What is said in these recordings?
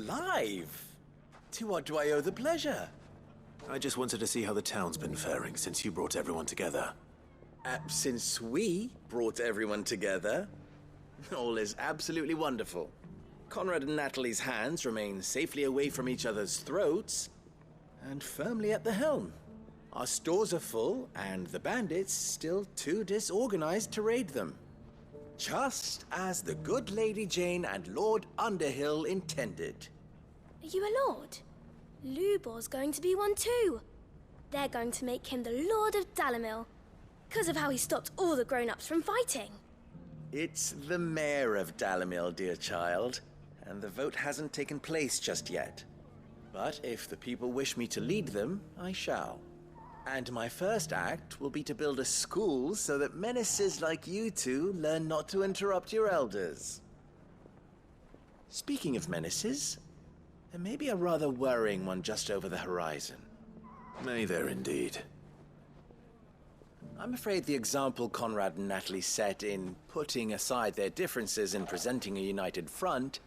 Clive! To what do I owe the pleasure? I just wanted to see how the town's been faring since you brought everyone together. Since we brought everyone together, all is absolutely wonderful. Conrad and Natalie's hands remain safely away from each other's throats and firmly at the helm. Our stores are full, and the bandits still too disorganized to raid them. Just as the good Lady Jane and Lord Underhill intended. Are you a lord? Lubor's going to be one too. They're going to make him the Lord of Dalimil, because of how he stopped all the grown-ups from fighting. It's the mayor of Dalimil, dear child, and the vote hasn't taken place just yet. But if the people wish me to lead them, I shall. And my first act will be to build a school so that menaces like you two learn not to interrupt your elders. Speaking of menaces, there may be a rather worrying one just over the horizon. May there indeed. I'm afraid the example Conrad and Natalie set in putting aside their differences and presenting a united front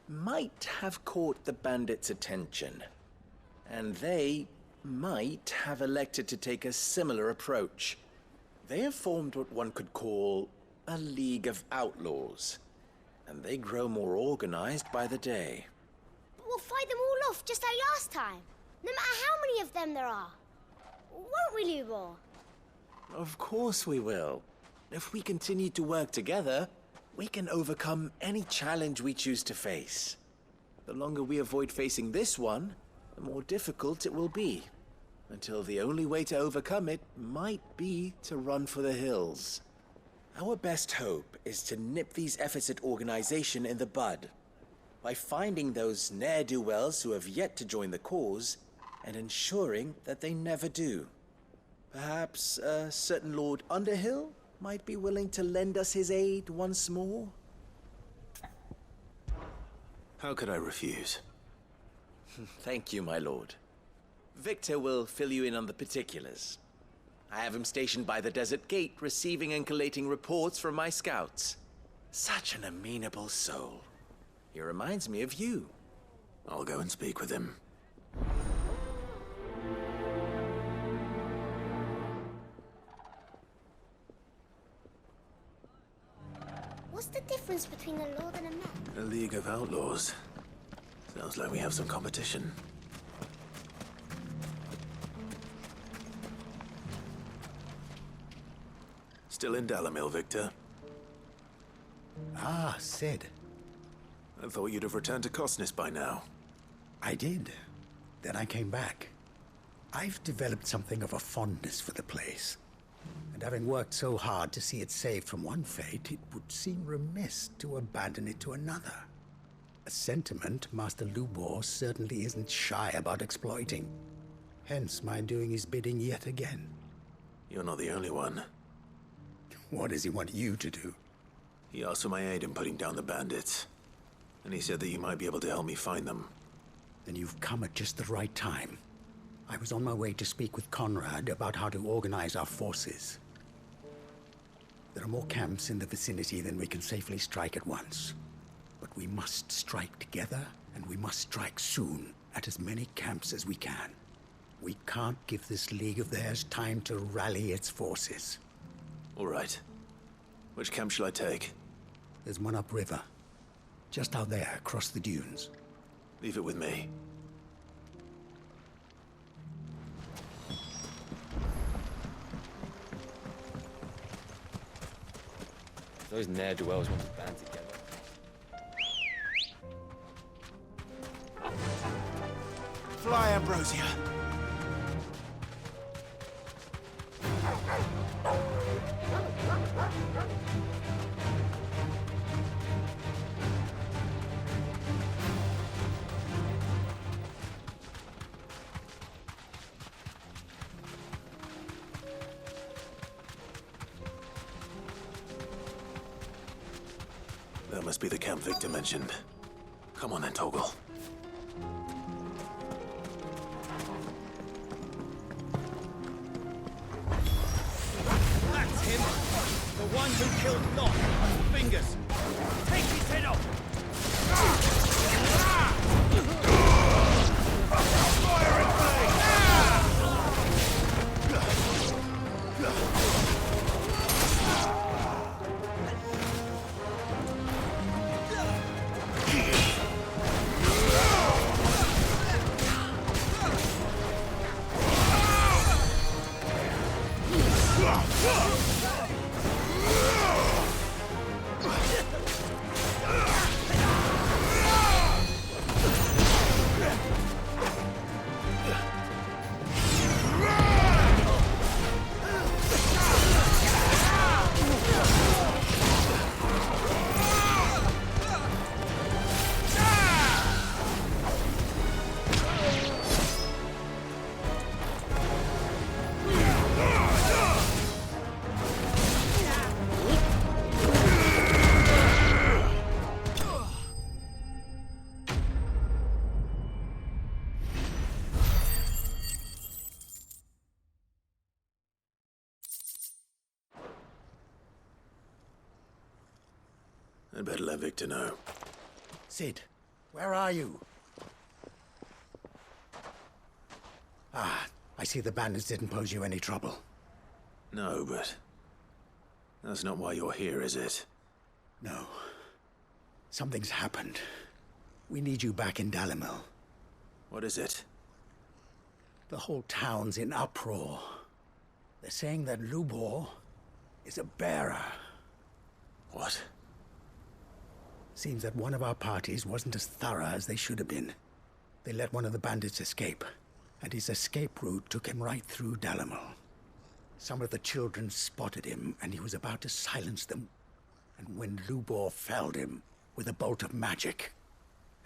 might have caught the bandits' attention. And they might have elected to take a similar approach. They have formed what one could call a League of Outlaws, and they grow more organized by the day. But we'll fight them all off just like last time, no matter how many of them there are. Won't we, Lubor? Of course we will. If we continue to work together, we can overcome any challenge we choose to face. The longer we avoid facing this one, the more difficult it will be, until the only way to overcome it might be to run for the hills. Our best hope is to nip these efforts at organization in the bud, by finding those ne'er-do-wells who have yet to join the cause, and ensuring that they never do. Perhaps a certain Lord Underhill might be willing to lend us his aid once more? How could I refuse? Thank you, my lord. Victor will fill you in on the particulars. I have him stationed by the desert gate, receiving and collating reports from my scouts. Such an amenable soul. He reminds me of you. I'll go and speak with him. What's the difference between a lord and a man? A League of Outlaws. Sounds like we have some competition. Still in Dalimil, Victor? Ah, Sid. I thought you'd have returned to Cosnis by now. I did. Then I came back. I've developed something of a fondness for the place. And having worked so hard to see it saved from one fate, it would seem remiss to abandon it to another. A sentiment Master Lubor certainly isn't shy about exploiting. Hence my doing his bidding yet again. You're not the only one. What does he want you to do? He asked for my aid in putting down the bandits. And he said that you might be able to help me find them. Then you've come at just the right time. I was on my way to speak with Conrad about how to organize our forces. There are more camps in the vicinity than we can safely strike at once. But we must strike together, and we must strike soon at as many camps as we can. We can't give this league of theirs time to rally its forces. All right. Which camp shall I take? There's one upriver. Just out there, across the dunes. Leave it with me. Those ne'er-do-wells want to band together. Fly, Ambrosia! That must be the camp Victor mentioned. Come on then, Toggle. That's him! The one who killed Lot! Fingers! Take his head off! I'd better let Victor know. Sid, where are you? Ah, I see the bandits didn't pose you any trouble. No, but... that's not why you're here, is it? No. Something's happened. We need you back in Dalimil. What is it? The whole town's in uproar. They're saying that Lubor is a bearer. What? Seems that one of our parties wasn't as thorough as they should have been. They let one of the bandits escape, and his escape route took him right through Dalimil. Some of the children spotted him, and he was about to silence them. And when Lubor felled him with a bolt of magic,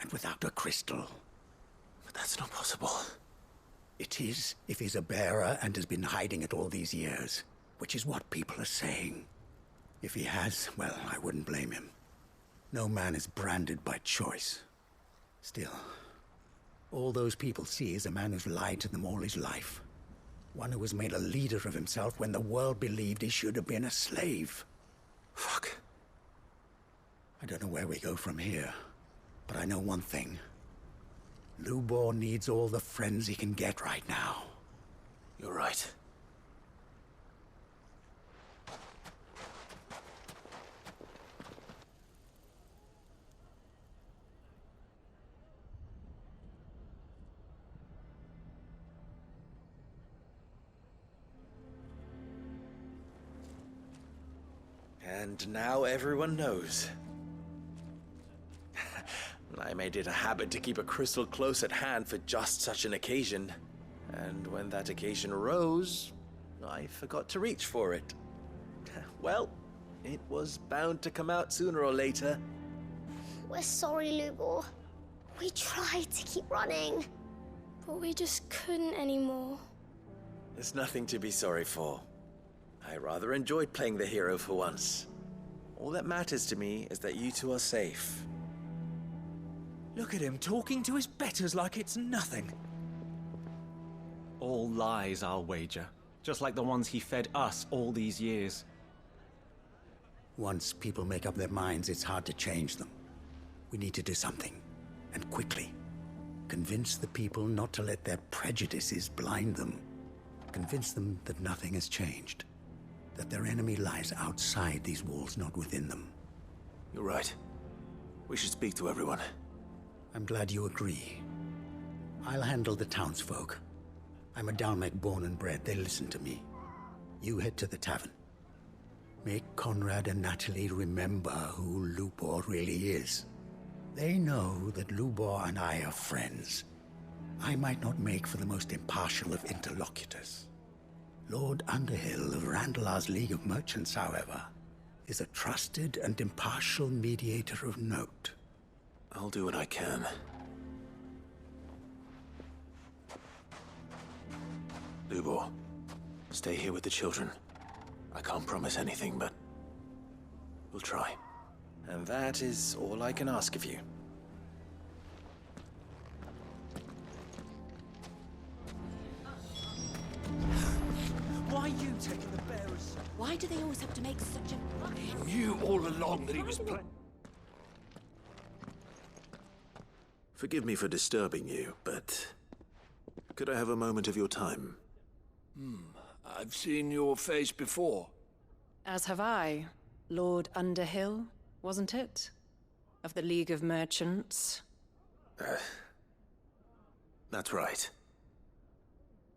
and without a crystal. But that's not possible. It is, if he's a bearer and has been hiding it all these years, which is what people are saying. If he has, well, I wouldn't blame him. No man is branded by choice. Still, all those people see is a man who's lied to them all his life. One who was made a leader of himself when the world believed he should have been a slave. Fuck. I don't know where we go from here, but I know one thing. Lubor needs all the friends he can get right now. You're right. And now everyone knows. I made it a habit to keep a crystal close at hand for just such an occasion. And when that occasion arose, I forgot to reach for it. Well, it was bound to come out sooner or later. We're sorry, Lubor. We tried to keep running. But we just couldn't anymore. There's nothing to be sorry for. I rather enjoyed playing the hero for once. All that matters to me is that you two are safe. Look at him talking to his betters like it's nothing. All lies, I'll wager. Just like the ones he fed us all these years. Once people make up their minds, it's hard to change them. We need to do something, and quickly. Convince the people not to let their prejudices blind them. Convince them that nothing has changed. That their enemy lies outside these walls, not within them. You're right. We should speak to everyone. I'm glad you agree. I'll handle the townsfolk. I'm a Dalmec born and bred. They listen to me. You head to the tavern. Make Conrad and Natalie remember who Lubor really is. They know that Lubor and I are friends. I might not make for the most impartial of interlocutors. Lord Underhill of Randalar's League of Merchants, however, is a trusted and impartial mediator of note. I'll do what I can. Lubor, stay here with the children. I can't promise anything, but we'll try. And that is all I can ask of you. Why are you taking the bearers? Why do they always have to make such a... Knew all along that he was Forgive me for disturbing you, but could I have a moment of your time? I've seen your face before. As have I. Lord Underhill, wasn't it? Of the League of Merchants. That's right.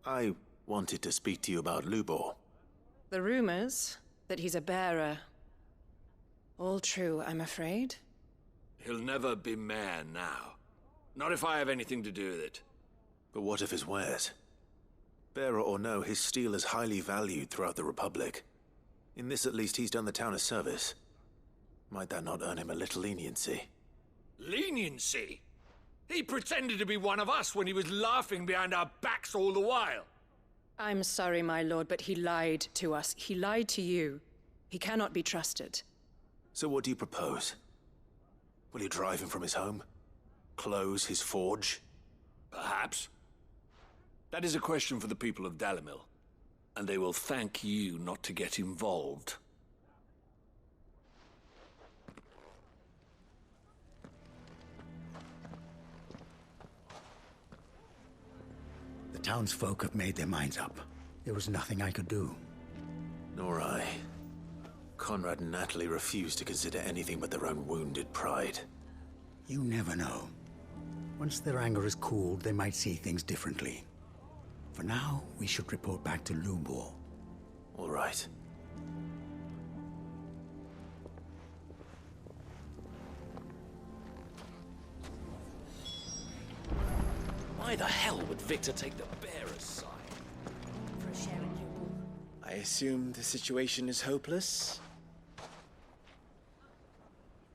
I wanted to speak to you about Lubor. The rumors that he's a bearer. All true, I'm afraid. He'll never be mayor now. Not if I have anything to do with it. But what of his wares? Bearer or no, his steel is highly valued throughout the Republic. In this, at least, he's done the town a service. Might that not earn him a little leniency? Leniency? He pretended to be one of us when he was laughing behind our backs all the while. I'm sorry, my lord, but he lied to us. He lied to you. He cannot be trusted. So what do you propose? Will you drive him from his home? Close his forge? Perhaps. That is a question for the people of Dalimil. And they will thank you not to get involved. townsfolk have made their minds up. There was nothing I could do. Nor I. Conrad and Natalie refused to consider anything but their own wounded pride. You never know. Once their anger is cooled, they might see things differently. For now, we should report back to Lubor. All right. Why the hell would Victor take the bearer's side? For a share in Lubor. I assume the situation is hopeless?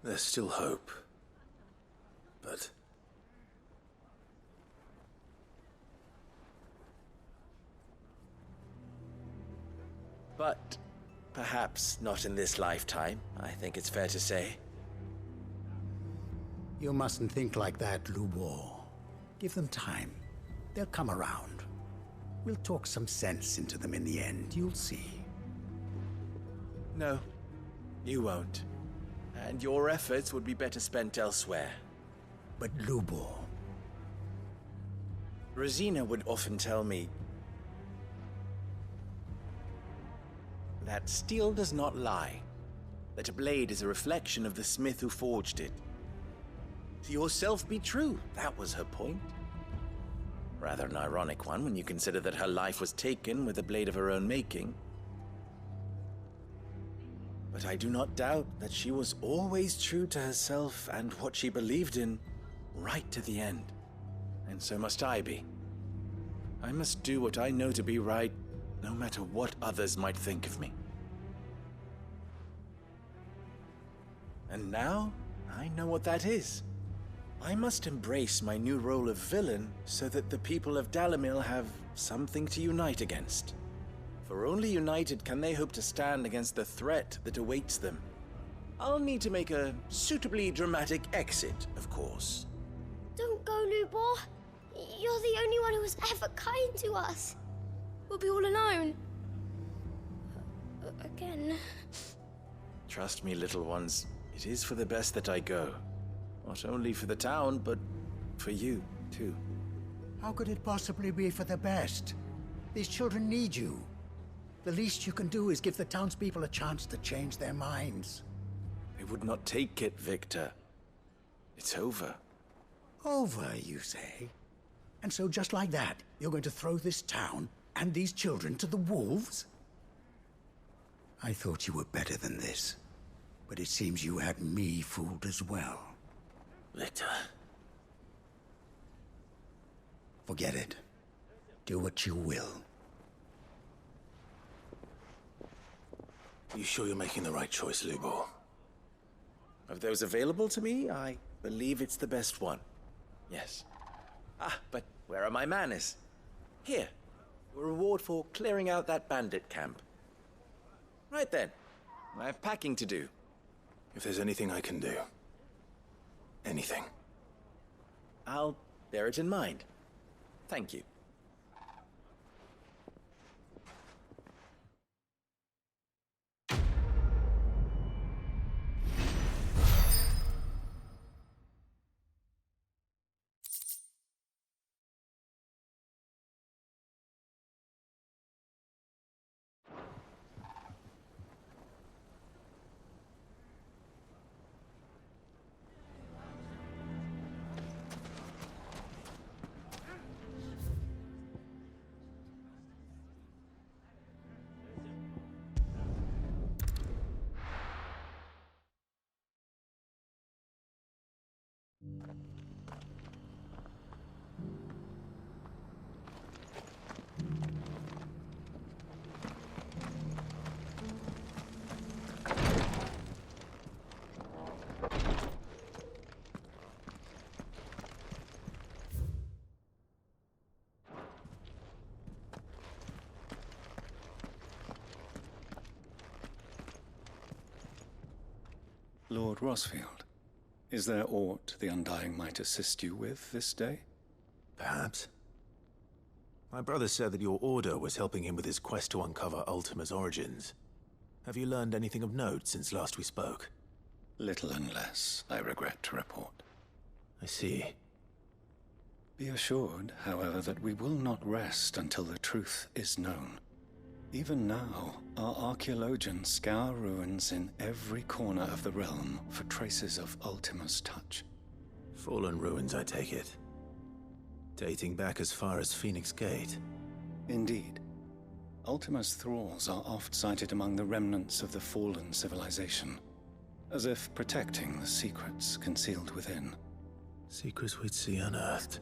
There's still hope. But... But perhaps not in this lifetime, I think it's fair to say. You mustn't think like that, Lubor. Give them time. They'll come around. We'll talk some sense into them in the end, you'll see. No, you won't. And your efforts would be better spent elsewhere. But Lubor... Rosina would often tell me that steel does not lie, that a blade is a reflection of the smith who forged it. To yourself be true, that was her point. Rather an ironic one when you consider that her life was taken with a blade of her own making. But I do not doubt that she was always true to herself and what she believed in, right to the end. And so must I be. I must do what I know to be right, no matter what others might think of me. And now, I know what that is. I must embrace my new role of villain so that the people of Dalimil have something to unite against. For only united can they hope to stand against the threat that awaits them. I'll need to make a suitably dramatic exit, of course. Don't go, Lubor. You're the only one who was ever kind to us. We'll be all alone. Again. Trust me, little ones, it is for the best that I go. Not only for the town, but for you, too. How could it possibly be for the best? These children need you. The least you can do is give the townspeople a chance to change their minds. I would not take it, Victor. It's over. Over, you say? And so just like that, you're going to throw this town and these children to the wolves? I thought you were better than this. But it seems you had me fooled as well. Victor... Forget it. Do what you will. You sure you're making the right choice, Lubor? Of those available to me, I believe it's the best one. Yes. Ah, but where are my manners? Here. A reward for clearing out that bandit camp. Right then. I have packing to do. If there's anything I can do. Anything. I'll bear it in mind. Thank you. Lord Rosfield, is there aught the Undying might assist you with this day? Perhaps. My brother said that your order was helping him with his quest to uncover Ultima's origins. Have you learned anything of note since last we spoke? Little and less, I regret to report. I see. Be assured, however, that we will not rest until the truth is known. Even now, our archaeologians scour ruins in every corner of the realm for traces of Ultima's touch. Fallen ruins, I take it. Dating back as far as Phoenix Gate. Indeed. Ultima's thralls are oft sighted among the remnants of the fallen civilization, as if protecting the secrets concealed within. Secrets we'd see unearthed.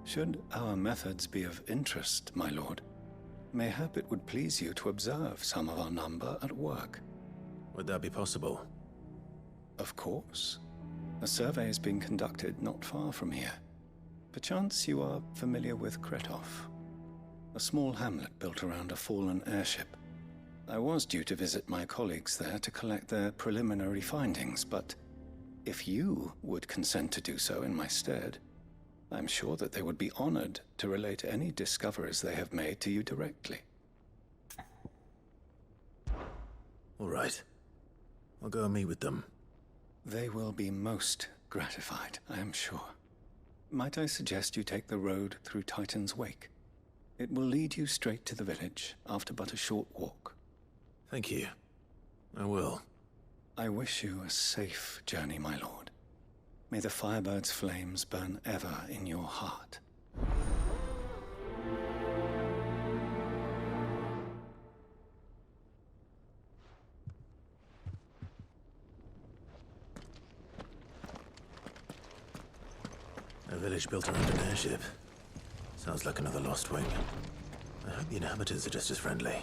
Should our methods be of interest, my lord, mayhap it would please you to observe some of our number at work. Would that be possible? Of course. A survey is being conducted not far from here. Perchance you are familiar with Kretov, a small hamlet built around a fallen airship. I was due to visit my colleagues there to collect their preliminary findings, but if you would consent to do so in my stead, I'm sure that they would be honored to relate any discoveries they have made to you directly. All right. I'll go and meet with them. They will be most gratified, I am sure. Might I suggest you take the road through Titan's Wake? It will lead you straight to the village after but a short walk. Thank you. I will. I wish you a safe journey, my lord. May the Firebird's flames burn ever in your heart. A village built around an airship. Sounds like another lost wing. I hope the inhabitants are just as friendly.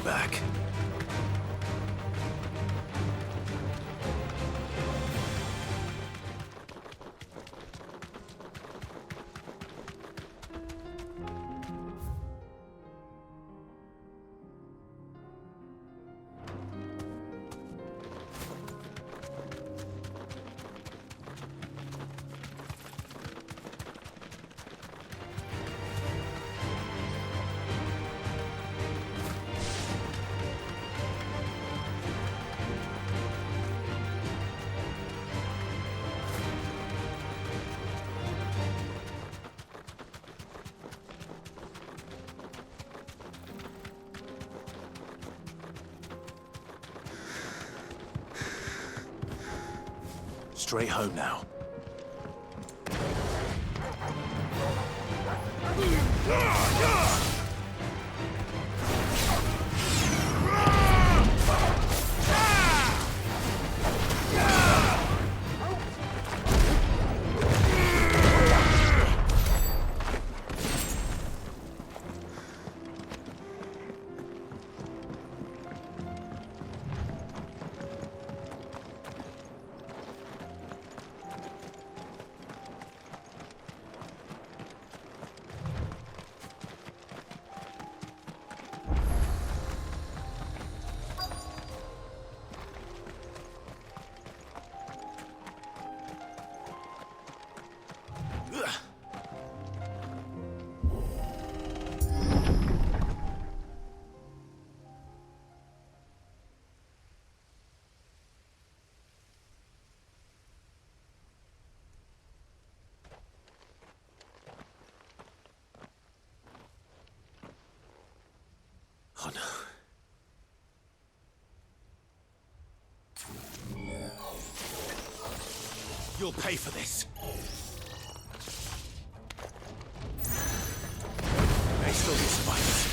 Back. Straight home now. Oh no. You'll pay for this. May still be survivors.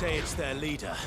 say it's their leader.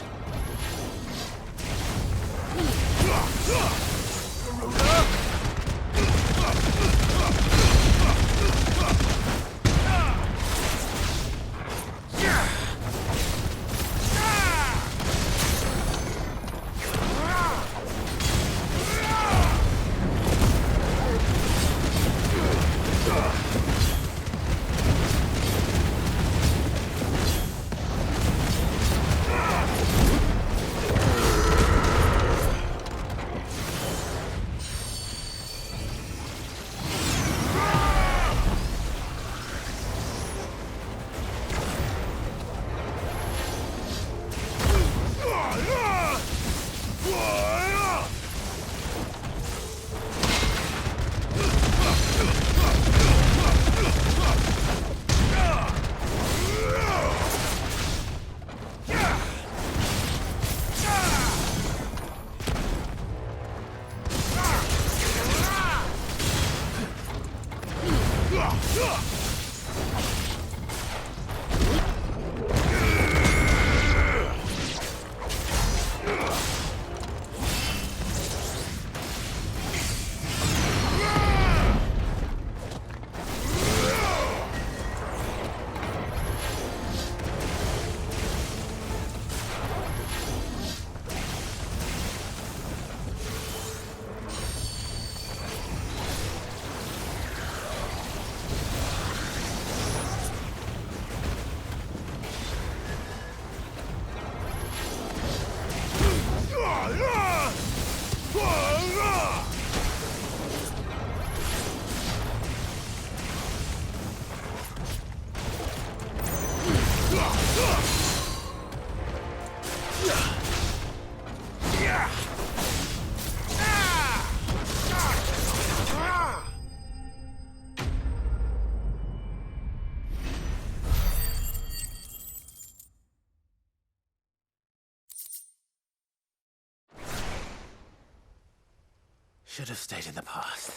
Should have stayed in the past.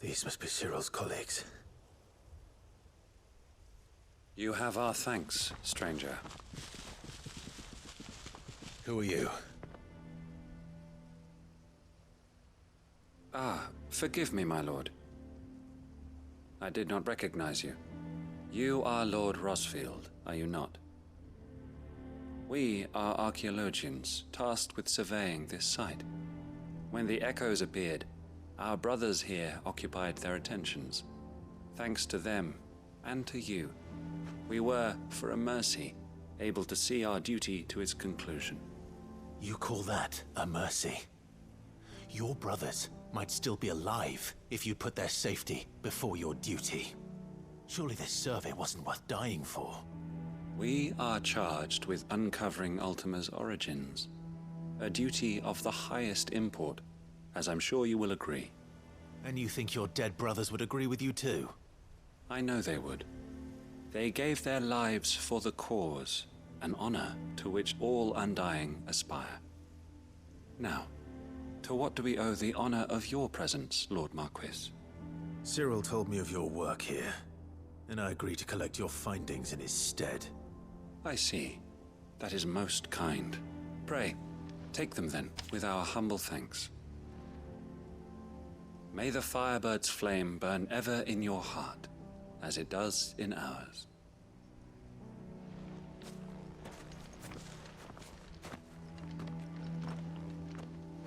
These must be Cyril's colleagues. You have our thanks, stranger. Who are you? Forgive me, my lord. I did not recognize you. You are Lord Rosfield, are you not? We are archaeologians, tasked with surveying this site. When the echoes appeared, our brothers here occupied their attentions. Thanks to them, and to you, we were, for a mercy, able to see our duty to its conclusion. You call that a mercy? Your brothers might still be alive if you put their safety before your duty. Surely this survey wasn't worth dying for. We are charged with uncovering Ultima's origins, a duty of the highest import, as I'm sure you will agree. And you think your dead brothers would agree with you too? I know they would. They gave their lives for the cause, an honor to which all Undying aspire. Now, to what do we owe the honor of your presence, Lord Marquis? Cyril told me of your work here, and I agreed to collect your findings in his stead. I see. That is most kind. Pray, take them then, with our humble thanks. May the Firebird's flame burn ever in your heart, as it does in ours.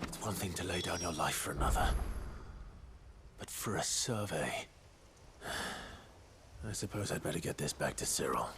It's one thing to lay down your life for another, but for a survey... I suppose I'd better get this back to Cyril.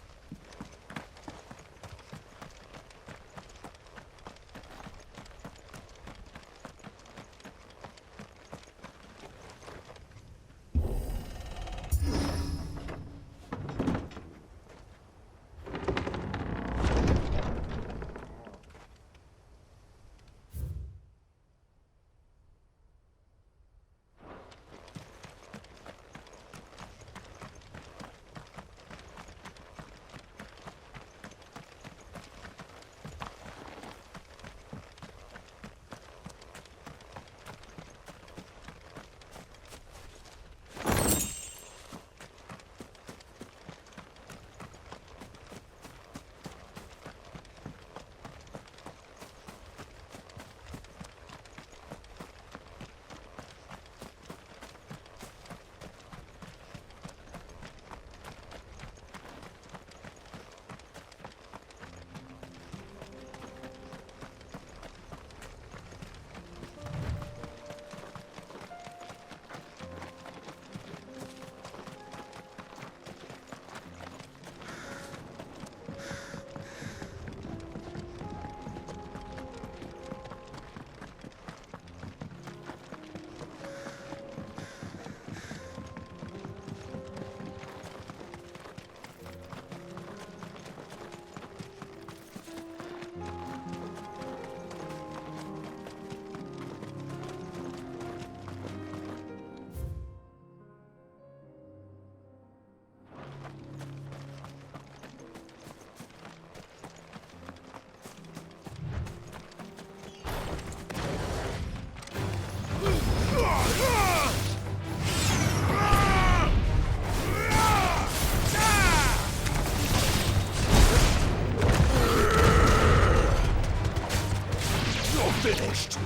You're finished!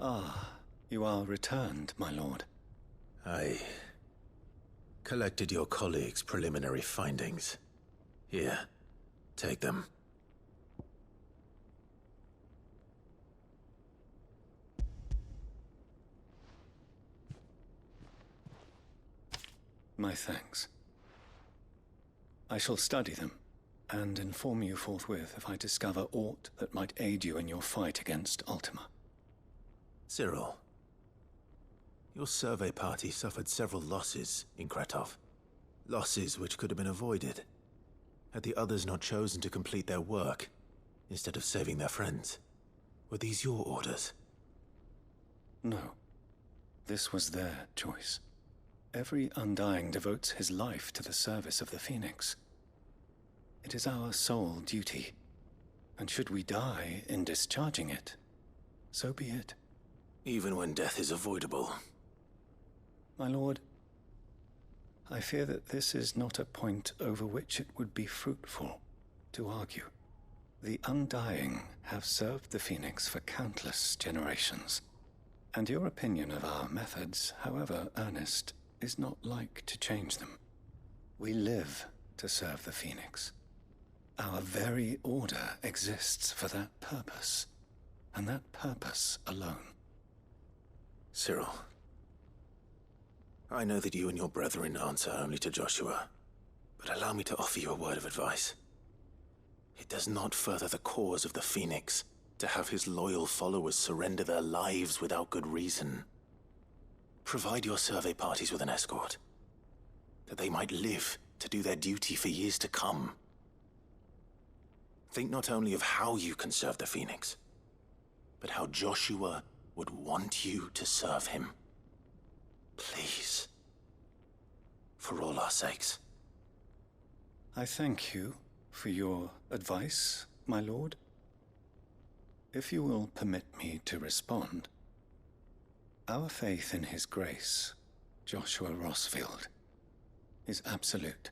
Ah, you are returned, my lord. I collected your colleagues' preliminary findings. Here, take them. My thanks. I shall study them, and inform you forthwith if I discover aught that might aid you in your fight against Ultima. Cyril, your survey party suffered several losses in Kretov. Losses which could have been avoided, had the others not chosen to complete their work, instead of saving their friends. Were these your orders? No. This was their choice. Every Undying devotes his life to the service of the Phoenix. It is our sole duty, and should we die in discharging it, so be it. Even when death is avoidable. My lord, I fear that this is not a point over which it would be fruitful to argue. The Undying have served the Phoenix for countless generations, and your opinion of our methods, however earnest, is not like to change them. We live to serve the Phoenix. Our very order exists for that purpose, and that purpose alone. Cyril, I know that you and your brethren answer only to Joshua, but allow me to offer you a word of advice. It does not further the cause of the Phoenix to have his loyal followers surrender their lives without good reason. Provide your survey parties with an escort, that they might live to do their duty for years to come. Think not only of how you can serve the Phoenix, but how Joshua would want you to serve him. Please. For all our sakes. I thank you for your advice, my lord. If you will permit me to respond, our faith in his grace, Joshua Rossfield, is absolute.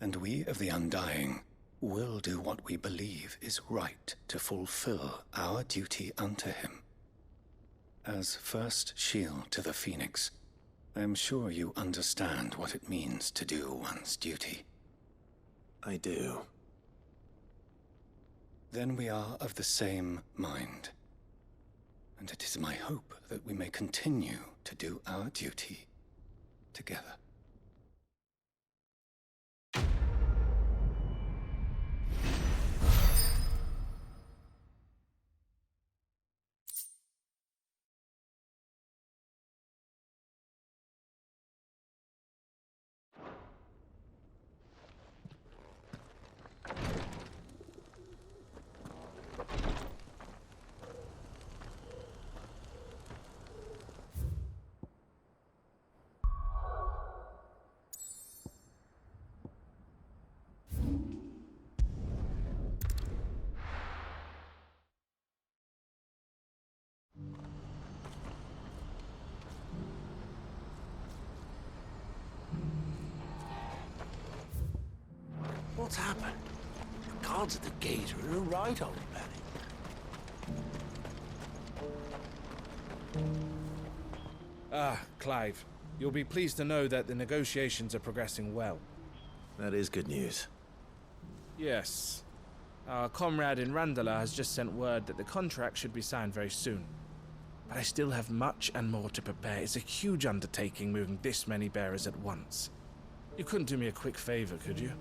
And we of the Undying will do what we believe is right to fulfill our duty unto him. As first shield to the Phoenix, I am sure you understand what it means to do one's duty. I do. Then we are of the same mind. And it is my hope that we may continue to do our duty together. What's happened? The guards at the gate are in a right old panic. Ah, Clive. You'll be pleased to know that the negotiations are progressing well. That is good news. Yes. Our comrade in Randala has just sent word that the contract should be signed very soon. But I still have much and more to prepare. It's a huge undertaking moving this many bearers at once. You couldn't do me a quick favor, could you?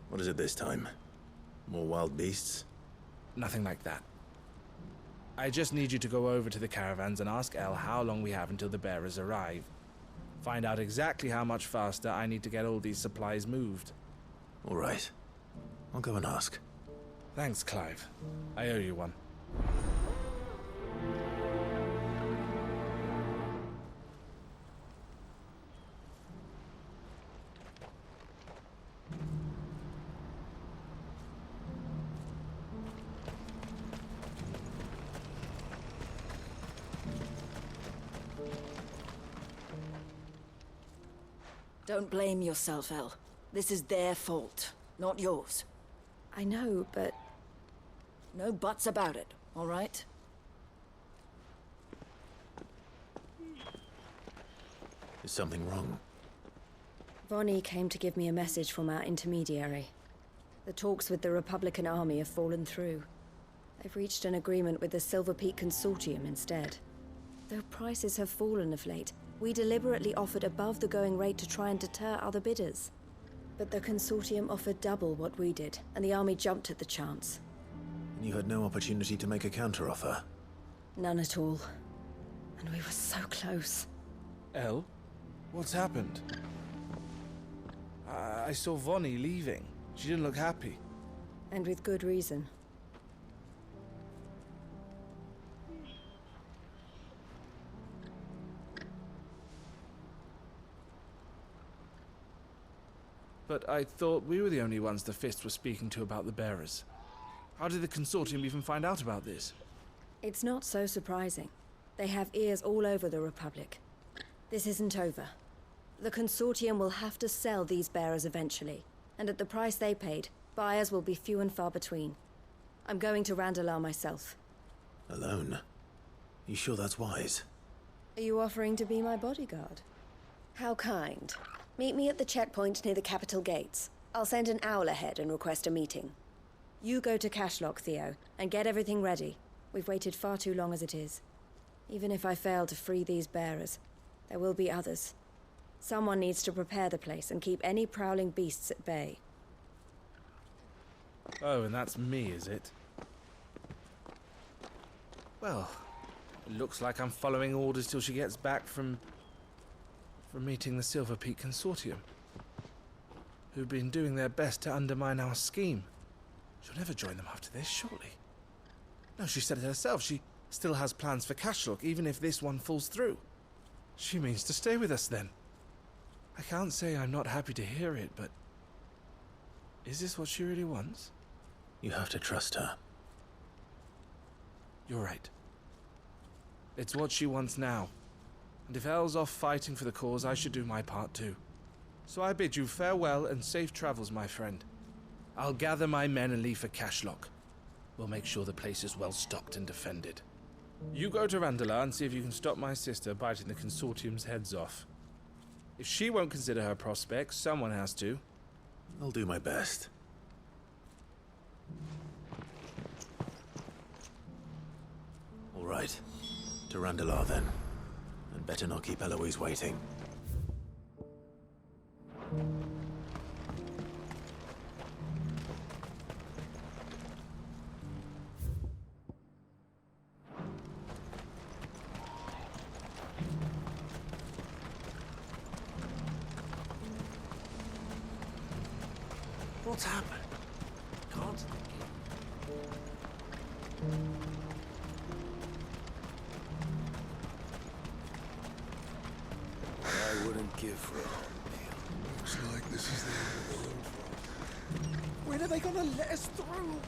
What is it this time? More wild beasts? Nothing like that. I just need you to go over to the caravans and ask El how long we have until the bearers arrive. Find out exactly how much faster I need to get all these supplies moved. All right. I'll go and ask. Thanks, Clive. I owe you one. Don't blame yourself, El. This is their fault, not yours. I know, but... No buts about it. all right? Is something wrong? Vonnie came to give me a message from our intermediary. The talks with the Republican army have fallen through. They've reached an agreement with the Silver Peak Consortium instead. Though prices have fallen of late, we deliberately offered above the going rate to try and deter other bidders. But the Consortium offered double what we did, and the army jumped at the chance. And you had no opportunity to make a counteroffer? None at all. And we were so close. Elle? What's happened? I saw Vonnie leaving. She didn't look happy. And with good reason. But I thought we were the only ones the Fist were speaking to about the bearers. How did the Consortium even find out about this? It's not so surprising. They have ears all over the Republic. This isn't over. The Consortium will have to sell these bearers eventually, and at the price they paid, buyers will be few and far between. I'm going to Randalar myself. Alone? You sure that's wise? Are you offering to be my bodyguard? How kind. Meet me at the checkpoint near the capital gates. I'll send an owl ahead and request a meeting. You go to Cashlock, Theo, and get everything ready. We've waited far too long as it is. Even if I fail to free these bearers, there will be others. Someone needs to prepare the place and keep any prowling beasts at bay. Oh, and that's me, is it? Well, it looks like I'm following orders till she gets back from meeting the Silver Peak Consortium, who've been doing their best to undermine our scheme. She'll never join them after this, surely. No, she said it herself. She still has plans for Cashlock, even if this one falls through. She means to stay with us, then. I can't say I'm not happy to hear it, but... is this what she really wants? You have to trust her. You're right. It's what she wants now. And if Elle's off fighting for the cause, I should do my part too. So I bid you farewell and safe travels, my friend. I'll gather my men and leave for Cashlock. We'll make sure the place is well stocked and defended. You go to Randalar and see if you can stop my sister biting the Consortium's heads off. If she won't consider her prospects, someone has to. I'll do my best. All right. To Randalar, then. And better not keep Eloise waiting. What's happened? Can't I wouldn't give for a meal. Looks like this is the end of the road for us. When are they gonna let us through?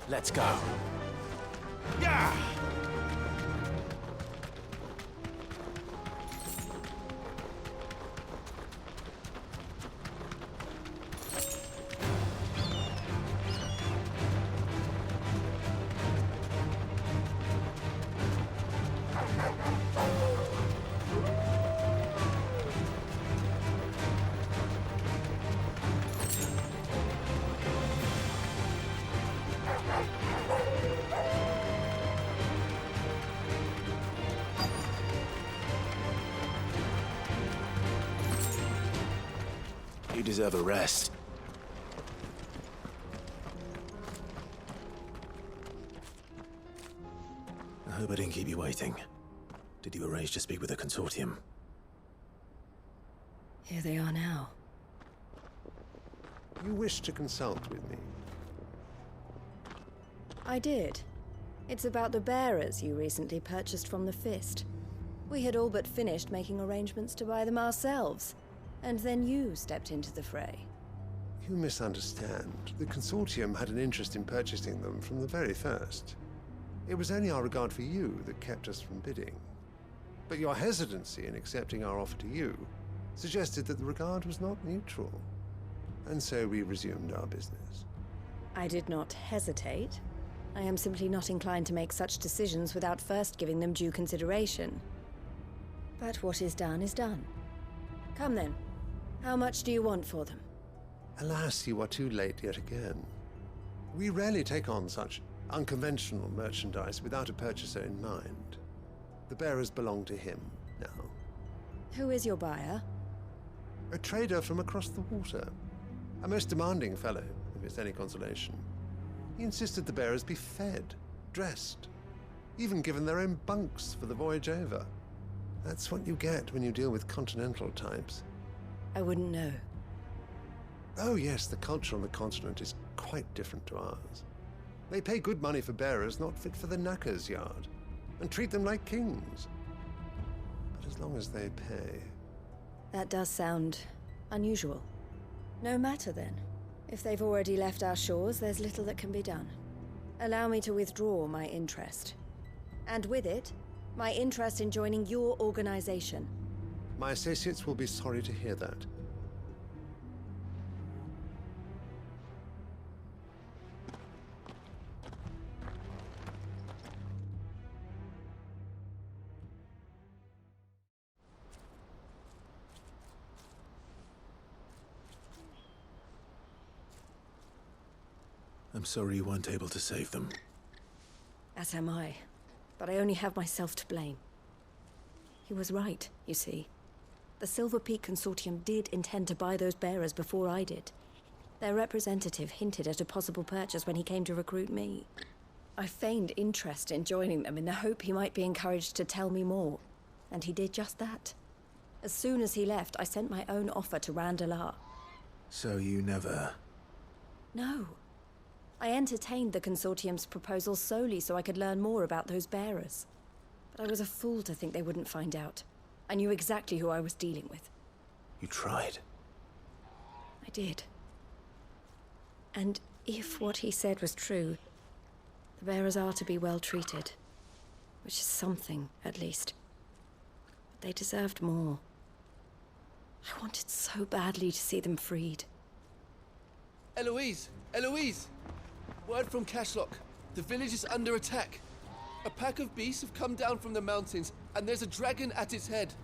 Let's go. Yeah! You deserve a rest. I hope I didn't keep you waiting. Did you arrange to speak with the Consortium? Here they are now. You wish to consult with me? I did. It's about the bearers you recently purchased from the Fist. We had all but finished making arrangements to buy them ourselves. And then you stepped into the fray. You misunderstand. The Consortium had an interest in purchasing them from the very first. It was only our regard for you that kept us from bidding. But your hesitancy in accepting our offer to you suggested that the regard was not mutual. And so we resumed our business. I did not hesitate. I am simply not inclined to make such decisions without first giving them due consideration. But what is done is done. Come then. How much do you want for them? Alas, you are too late yet again. We rarely take on such unconventional merchandise without a purchaser in mind. The bearers belong to him now. Who is your buyer? A trader from across the water. A most demanding fellow, if it's any consolation. He insisted the bearers be fed, dressed, even given their own bunks for the voyage over. That's what you get when you deal with continental types. I wouldn't know. Oh yes, the culture on the continent is quite different to ours. They pay good money for bearers not fit for the knacker's yard, and treat them like kings. But as long as they pay... That does sound unusual. No matter then. If they've already left our shores, there's little that can be done. Allow me to withdraw my interest. And with it, my interest in joining your organization. My associates will be sorry to hear that. I'm sorry you weren't able to save them. As am I. But I only have myself to blame. He was right, you see. The Silver Peak Consortium did intend to buy those bearers before I did. Their representative hinted at a possible purchase when he came to recruit me. I feigned interest in joining them in the hope he might be encouraged to tell me more. And he did just that. As soon as he left, I sent my own offer to Randalar. So you never... No. I entertained the Consortium's proposal solely so I could learn more about those bearers. But I was a fool to think they wouldn't find out. I knew exactly who I was dealing with. You tried. I did. And if what he said was true, the bearers are to be well treated. Which is something, at least. But they deserved more. I wanted so badly to see them freed. Eloise! Eloise! Word from Cashlock. The village is under attack. A pack of beasts have come down from the mountains, and there's a dragon at its head.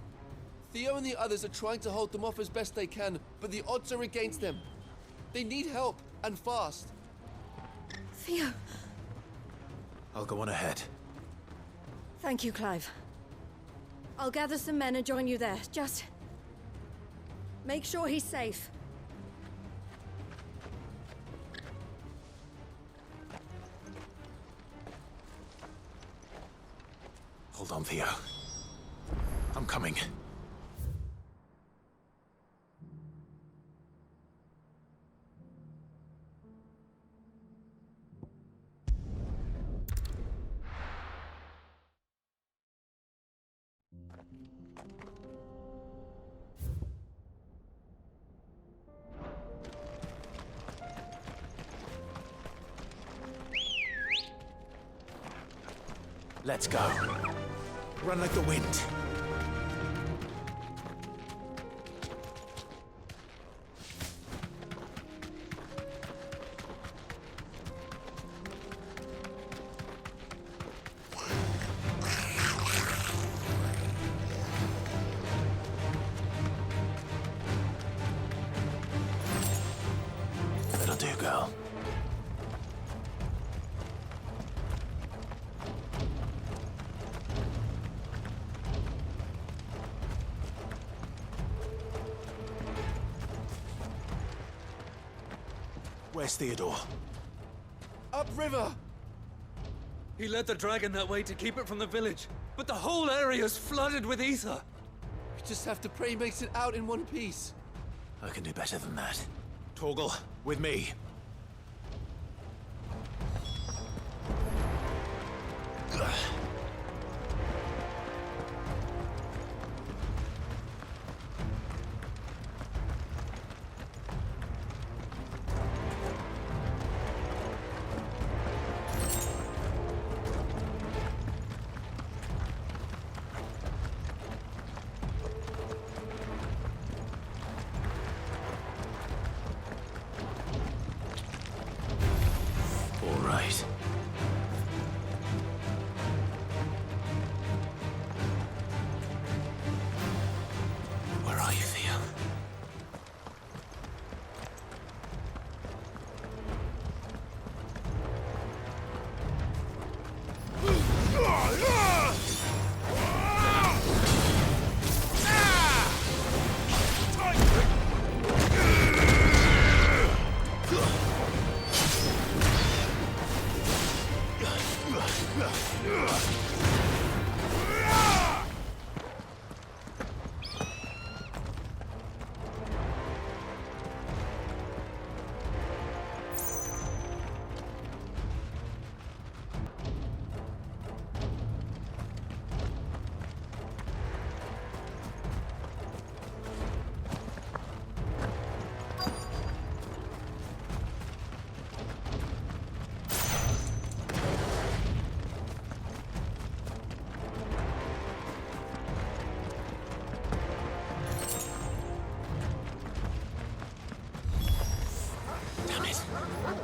Theo and the others are trying to hold them off as best they can, but the odds are against them. They need help, and fast. Theo! I'll go on ahead. Thank you, Clive. I'll gather some men and join you there. Just... make sure he's safe. Hold on, Theo. I'm coming. Let's go. Run like the wind. That'll do, girl. Where's Theodore? Upriver! He led the dragon that way to keep it from the village, but the whole area's flooded with ether. We just have to pray he makes it out in one piece. I can do better than that. Torgal, with me.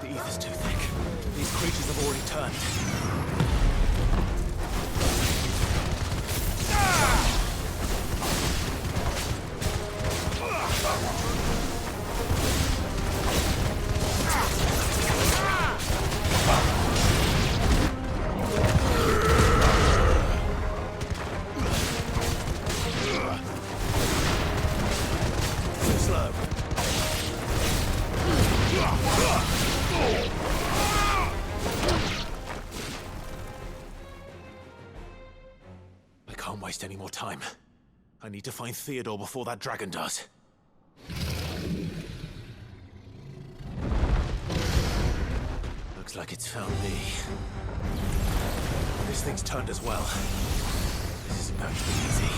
The ether's too thick. These creatures have already turned. I can't waste any more time. I need to find Theodore before that dragon does. Looks like it's found me. This thing's turned as well. This isn't going to be easy.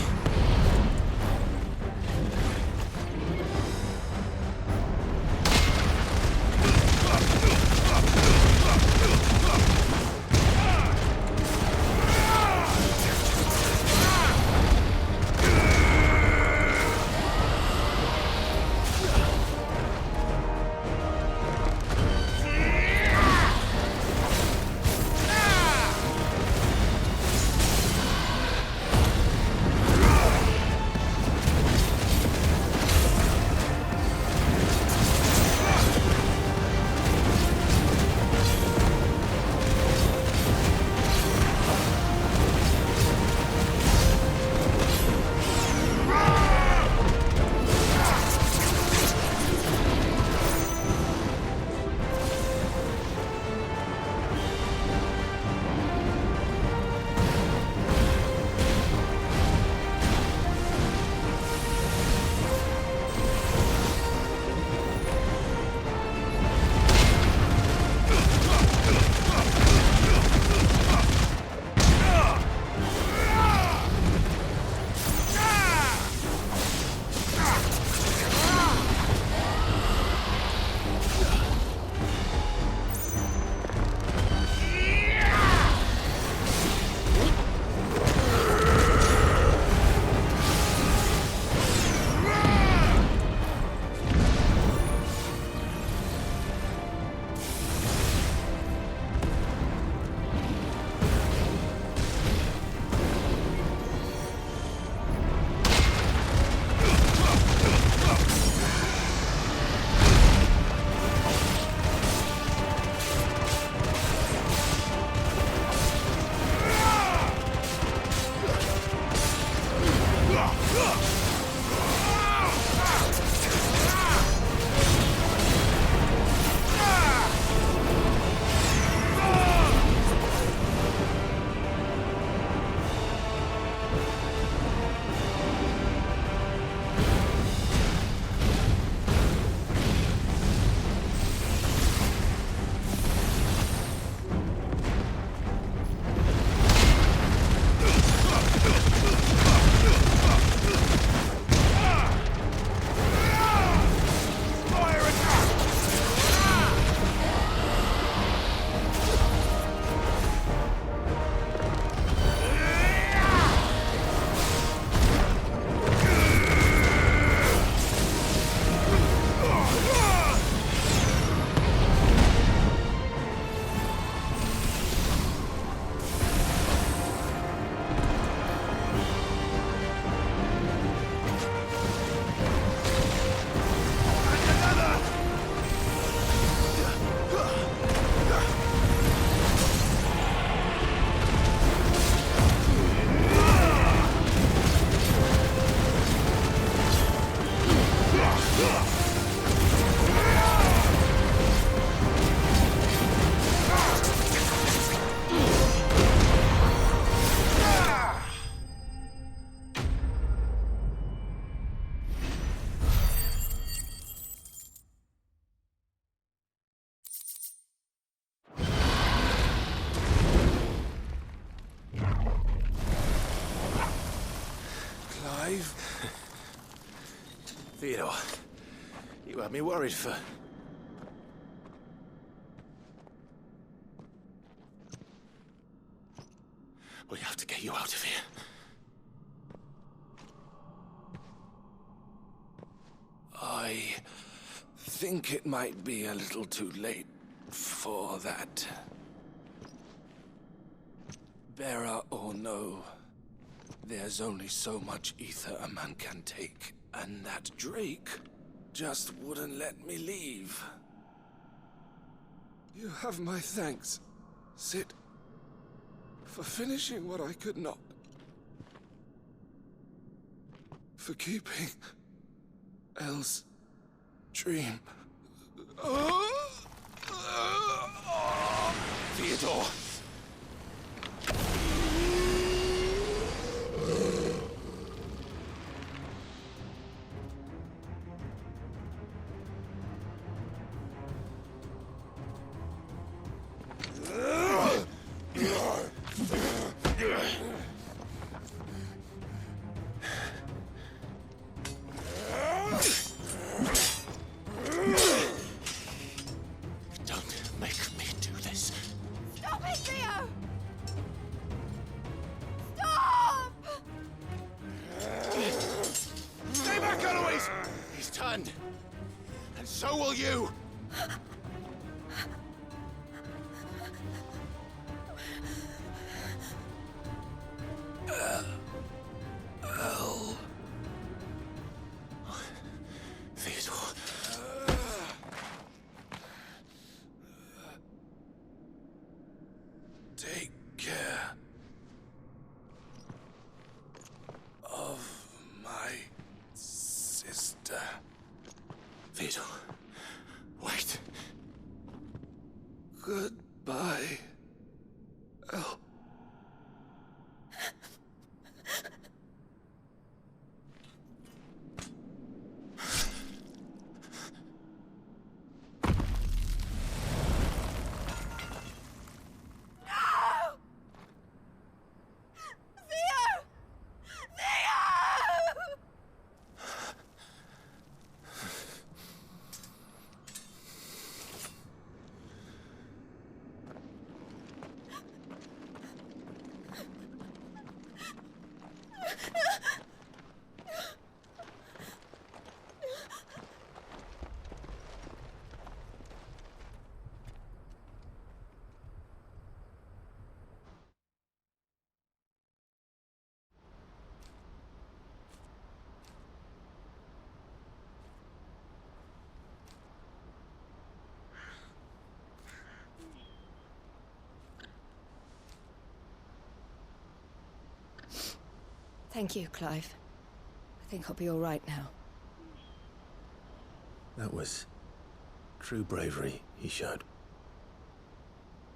Theodore, you had me worried for... We have to get you out of here. I think it might be a little too late for that. Bearer or no, there's only so much ether a man can take, and that Drake just wouldn't let me leave. You have my thanks, Sid, for finishing what I could not. For keeping Elle's dream. Theodore! Don't make me do this. Stop it, Theo! Stop! Stay back, Eloise! He's turned. And so will you! Elle. Theodore. Take care of my sister. Theodore. Wait. Goodbye, Elle. Thank you, Clive. I think I'll be all right now. That was true bravery he showed.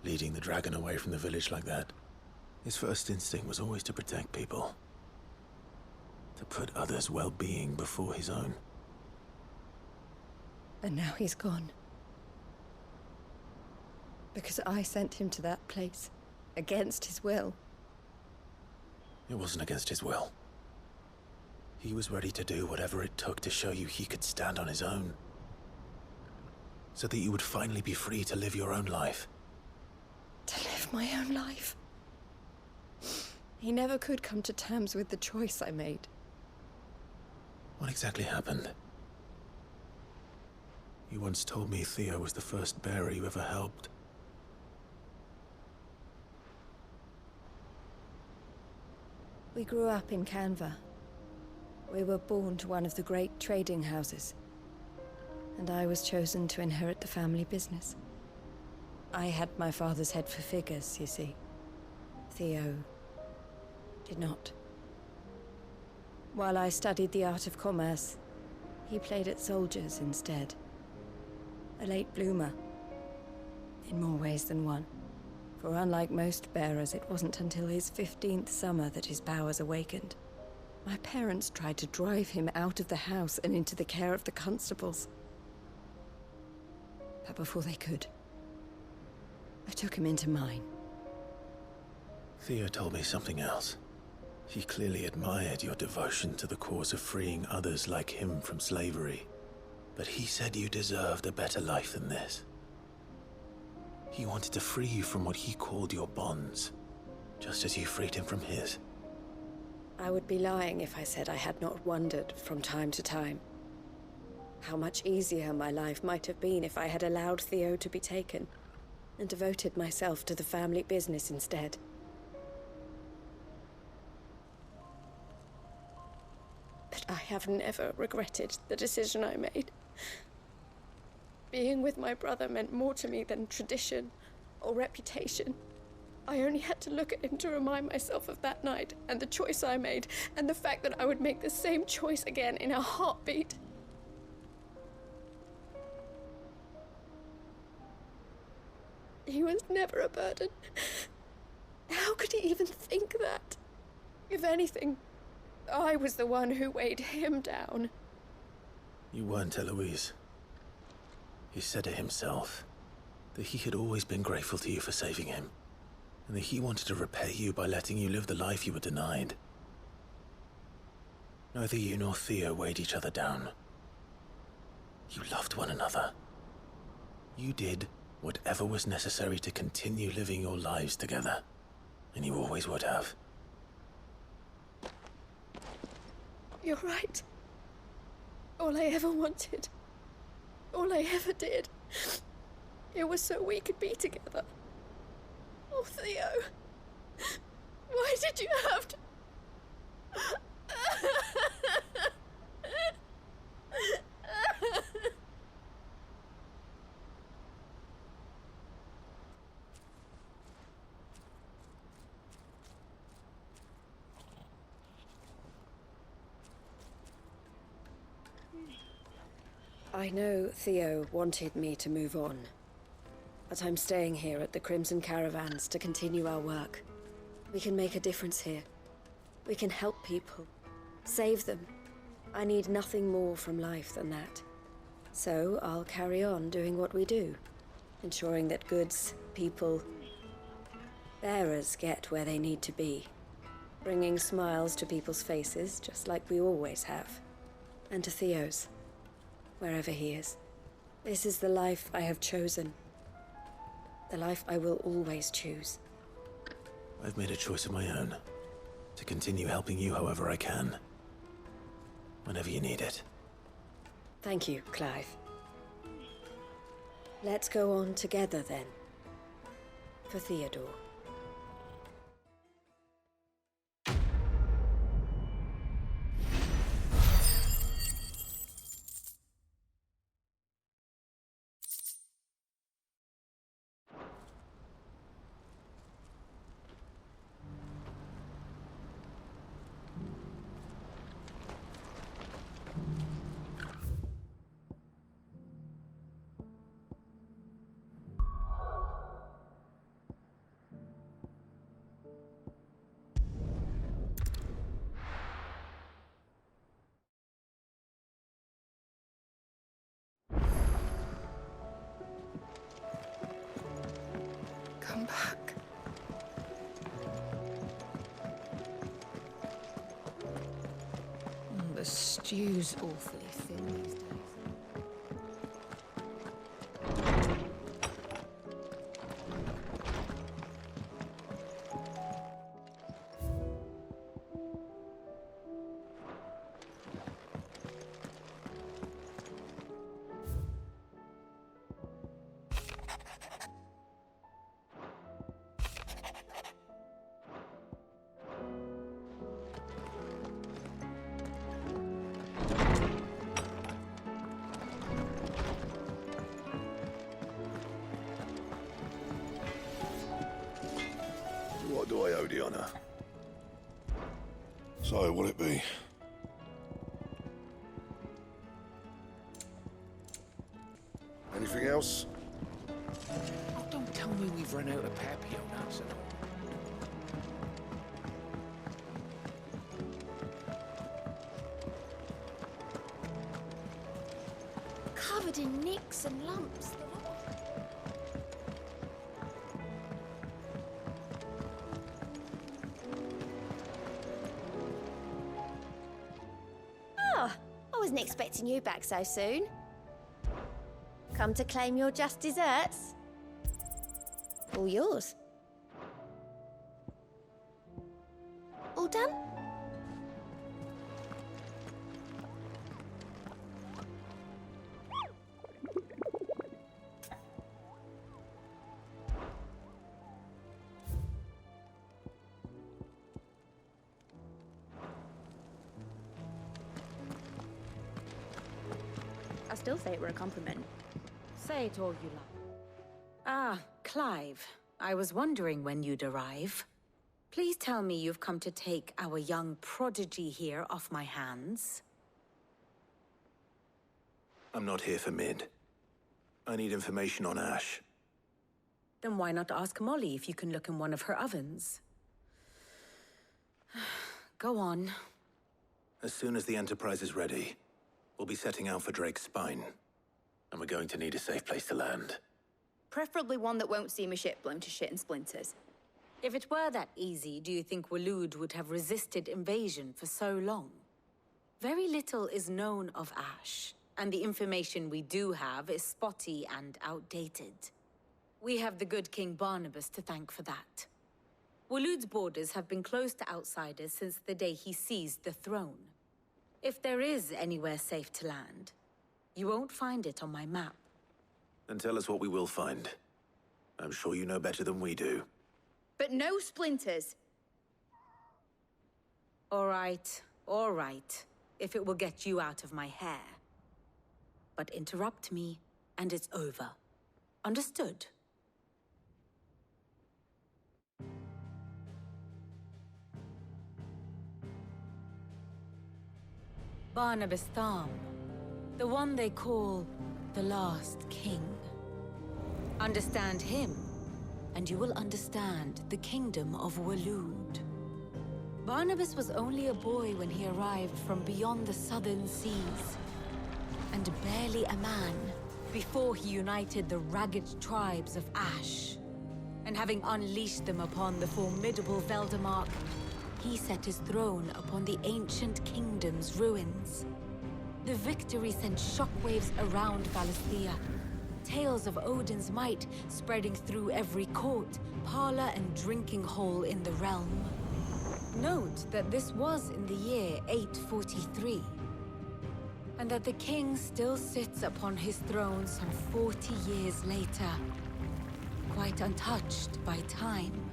Leading the dragon away from the village like that. His first instinct was always to protect people. To put others' well-being before his own. And now he's gone. Because I sent him to that place, against his will. It wasn't against his will. He was ready to do whatever it took to show you he could stand on his own. So that you would finally be free to live your own life. To live my own life? He never could come to terms with the choice I made. What exactly happened? You once told me Theo was the first bearer you ever helped. We grew up in Canva. We were born to one of the great trading houses. And I was chosen to inherit the family business. I had my father's head for figures, you see. Theo did not. While I studied the art of commerce, he played at soldiers instead. A late bloomer, in more ways than one. For unlike most bearers, it wasn't until his 15th summer that his powers awakened. My parents tried to drive him out of the house and into the care of the constables. But before they could, I took him into mine. Theo told me something else. He clearly admired your devotion to the cause of freeing others like him from slavery. But he said you deserved a better life than this. He wanted to free you from what he called your bonds, just as you freed him from his. I would be lying if I said I had not wondered from time to time how much easier my life might have been if I had allowed Theo to be taken. and devoted myself to the family business instead. But I have never regretted the decision I made. Being with my brother meant more to me than tradition or reputation. I only had to look at him to remind myself of that night, and the choice I made, and the fact that I would make the same choice again in a heartbeat. He was never a burden. How could he even think that? If anything, I was the one who weighed him down. You weren't, Eloise. He said it himself, that he had always been grateful to you for saving him, and that he wanted to repay you by letting you live the life you were denied. Neither you nor Theo weighed each other down. You loved one another. You did whatever was necessary to continue living your lives together, and you always would have. You're right. All I ever wanted, all I ever did, it was so we could be together. Oh, Theo, why did you have to... I know Theo wanted me to move on, but I'm staying here at the Crimson Caravans to continue our work. We can make a difference here. We can help people, save them. I need nothing more from life than that. So I'll carry on doing what we do, ensuring that goods, people, bearers get where they need to be, bringing smiles to people's faces just like we always have, and to Theo's. Wherever he is. This is the life I have chosen. The life I will always choose. I've made a choice of my own, to continue helping you however I can. Whenever you need it. Thank you, Clive. Let's go on together then. For Theodore. Come back. The stew's awfully thin these days. What do I owe the honour? So, what'll it be? Anything else? Oh, don't tell me we've run out of Papio nuts and all. Covered in nicks and lumps. Ah, I wasn't expecting you back so soon. Come to claim your just desserts? All yours. All done? still say it were a compliment. Say it all you like. Ah, Clive. I was wondering when you'd arrive. Please tell me you've come to take our young prodigy here off my hands. I'm not here for Mid. I need information on Ash. Then why not ask Molly if you can look in one of her ovens? Go on. As soon as the Enterprise is ready, we'll be setting out for Drake's Spine. And we're going to need a safe place to land. Preferably one that won't see my ship blown to shit and splinters. If it were that easy, do you think Waloed would have resisted invasion for so long? Very little is known of Ash, and the information we do have is spotty and outdated. We have the good King Barnabas to thank for that. Waloed's borders have been closed to outsiders since the day he seized the throne. If there is anywhere safe to land, you won't find it on my map. Then tell us what we will find. I'm sure you know better than we do. But no splinters! All right. If it will get you out of my hair. But interrupt me, and it's over. Understood? Barnabas Tharm. The one they call the Last King. Understand him, and you will understand the kingdom of Waloed. Barnabas was only a boy when he arrived from beyond the southern seas, and barely a man before he united the ragged tribes of Ash. And having unleashed them upon the formidable Veldamark, he set his throne upon the ancient kingdom's ruins. The victory sent shockwaves around Valisthea, tales of Odin's might spreading through every court, parlor, and drinking hole in the realm. Note that this was in the year 843, and that the king still sits upon his throne some 40 years later, quite untouched by time.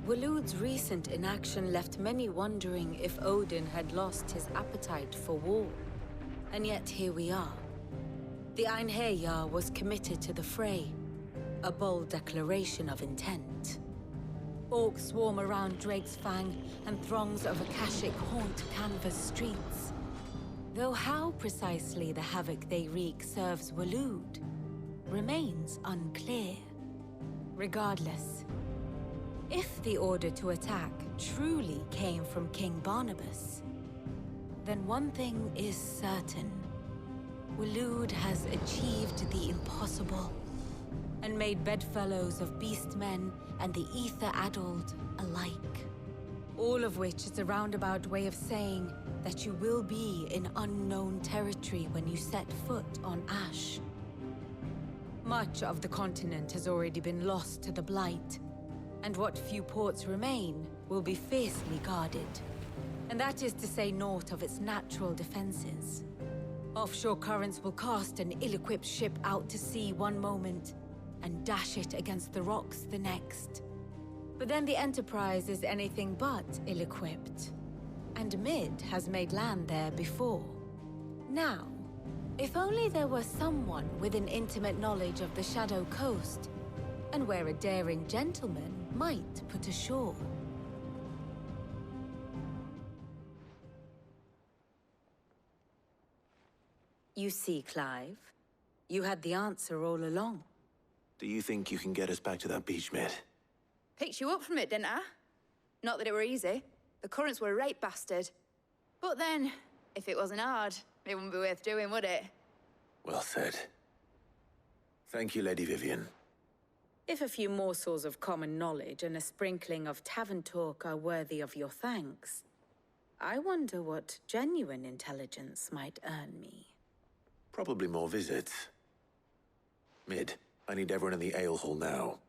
Waloed's recent inaction left many wondering if Odin had lost his appetite for war. And yet here we are. The Einherjar was committed to the fray, a bold declaration of intent. Orcs swarm around Drake's Fang, and throngs of Akashic haunt Canvas streets. Though how precisely the havoc they wreak serves Waloed remains unclear. Regardless, if the order to attack truly came from King Barnabas, then one thing is certain. Waloed has achieved the impossible, and made bedfellows of beastmen and the ether-addled alike. All of which is a roundabout way of saying that you will be in unknown territory when you set foot on Ash. Much of the continent has already been lost to the Blight, and what few ports remain will be fiercely guarded. And that is to say naught of its natural defenses. Offshore currents will cast an ill-equipped ship out to sea one moment, and dash it against the rocks the next. But then the Enterprise is anything but ill-equipped. And Mid has made land there before. Now, if only there were someone with an intimate knowledge of the Shadow Coast, and where a daring gentleman might put ashore. You see, Clive, you had the answer all along. Do you think you can get us back to that beach, Mid? Picked you up from it, didn't I? Not that it were easy. The currents were a right bastard. But then, if it wasn't hard, it wouldn't be worth doing, would it? Well said. Thank you, Lady Vivian. If a few morsels of common knowledge and a sprinkling of tavern talk are worthy of your thanks, I wonder what genuine intelligence might earn me. Probably more visits. Mid, I need everyone in the ale hall now.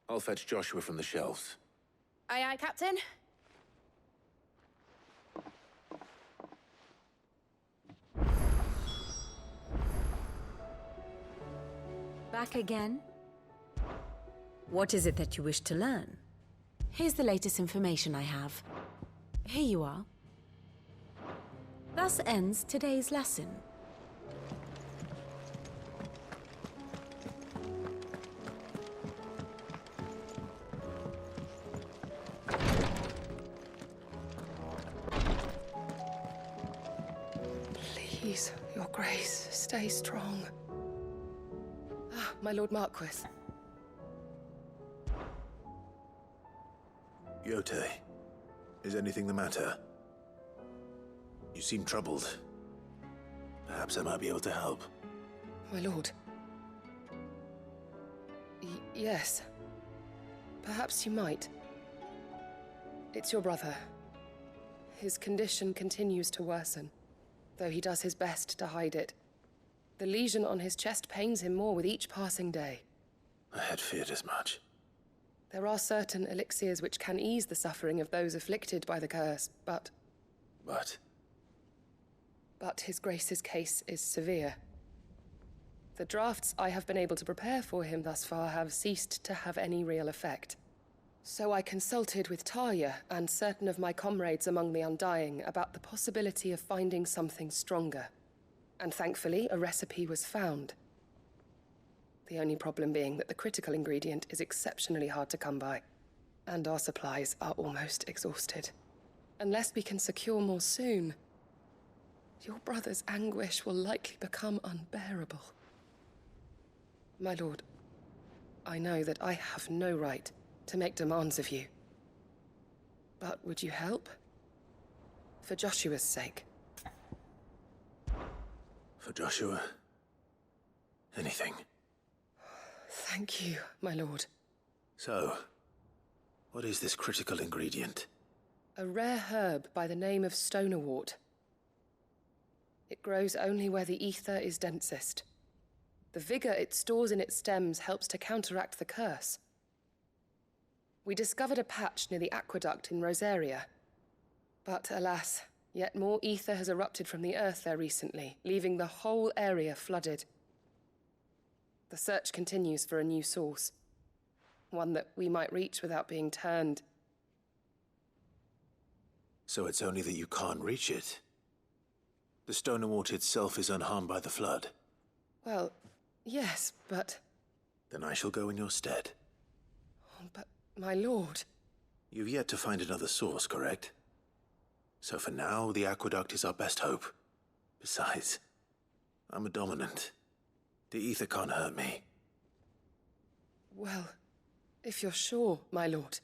I'll fetch Joshua from the shelves. Aye, aye, Captain. Back again? What is it that you wish to learn? Here's the latest information I have. Here you are. Thus ends today's lesson. Grace, stay strong. Ah, my Lord Marquis. Yote, is anything the matter? You seem troubled. Perhaps I might be able to help. My lord. Yes. Perhaps you might. It's your brother. His condition continues to worsen, though he does his best to hide it. The lesion on his chest pains him more with each passing day. I had feared as much. There are certain elixirs which can ease the suffering of those afflicted by the curse, but... But His Grace's case is severe. The drafts I have been able to prepare for him thus far have ceased to have any real effect. So I consulted with Talia and certain of my comrades among the Undying about the possibility of finding something stronger. And thankfully, a recipe was found. The only problem being that the critical ingredient is exceptionally hard to come by, and our supplies are almost exhausted. Unless we can secure more soon, your brother's anguish will likely become unbearable. My lord, I know that I have no right to make demands of you. But would you help? For Joshua's sake. For Joshua? Anything. Thank you, my lord. So, what is this critical ingredient? A rare herb by the name of stonerwort. It grows only where the ether is densest. The vigor it stores in its stems helps to counteract the curse. We discovered a patch near the aqueduct in Rosaria. But alas, yet more ether has erupted from the earth there recently, leaving the whole area flooded. The search continues for a new source. One that we might reach without being turned. So it's only that you can't reach it? The stonerwort itself is unharmed by the flood? Well, yes, but... Then I shall go in your stead. Oh, but, my lord... You've yet to find another source, correct? So for now, the aqueduct is our best hope. Besides, I'm a dominant. The ether can't hurt me. Well, if you're sure, my lord.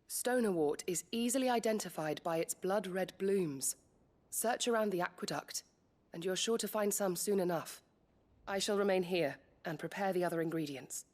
Stonerwort is easily identified by its blood-red blooms. Search around the aqueduct, and you're sure to find some soon enough. I shall remain here and prepare the other ingredients.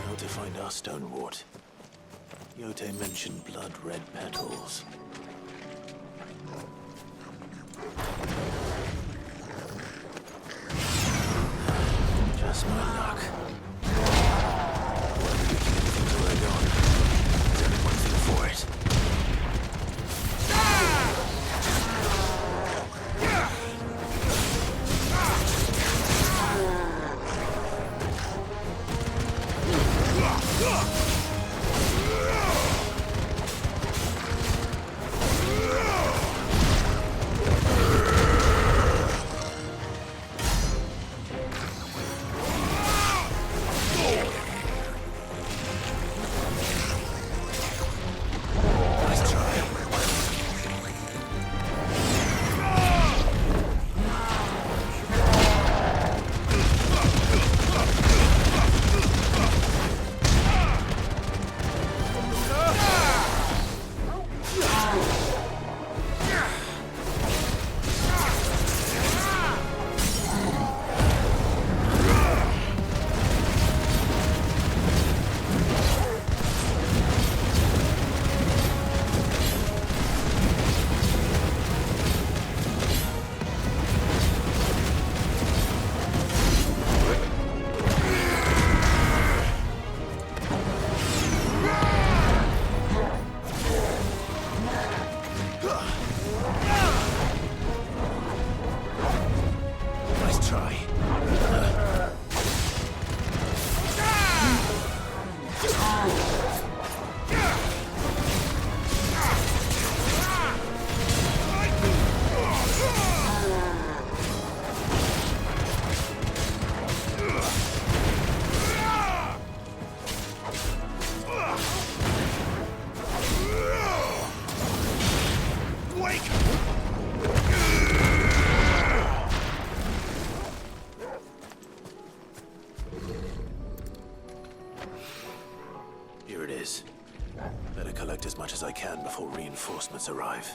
Now to find our stonerwort. Yote mentioned blood-red petals. Just my luck. Whoever you keep things already on, there's only one thing for it. is. Better collect as much as I can before reinforcements arrive.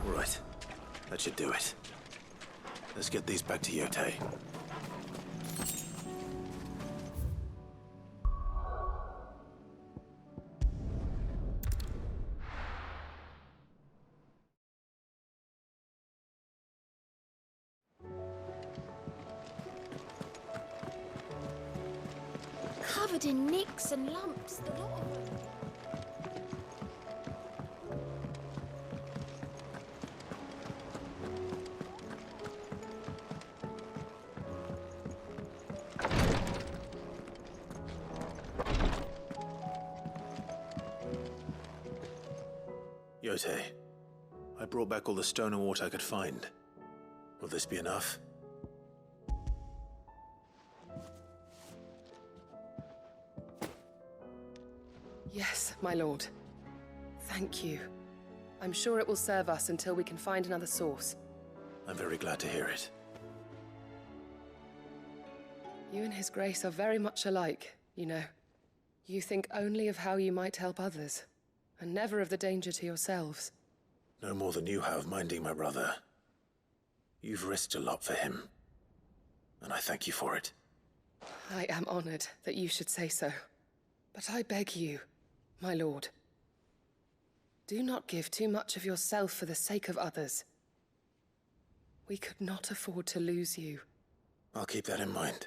Right. That should do it. Let's get these back to Yote. Covered in nicks and lumps, the lot of them. Yote, I brought back all the stone and water I could find. Will this be enough? Yes, my lord. Thank you. I'm sure it will serve us until we can find another source. I'm very glad to hear it. You and His Grace are very much alike, you know. You think only of how you might help others, and never of the danger to yourselves. No more than you have minding my brother. You've risked a lot for him, and I thank you for it. I am honored that you should say so. But I beg you, my lord, do not give too much of yourself for the sake of others. We could not afford to lose you. I'll keep that in mind.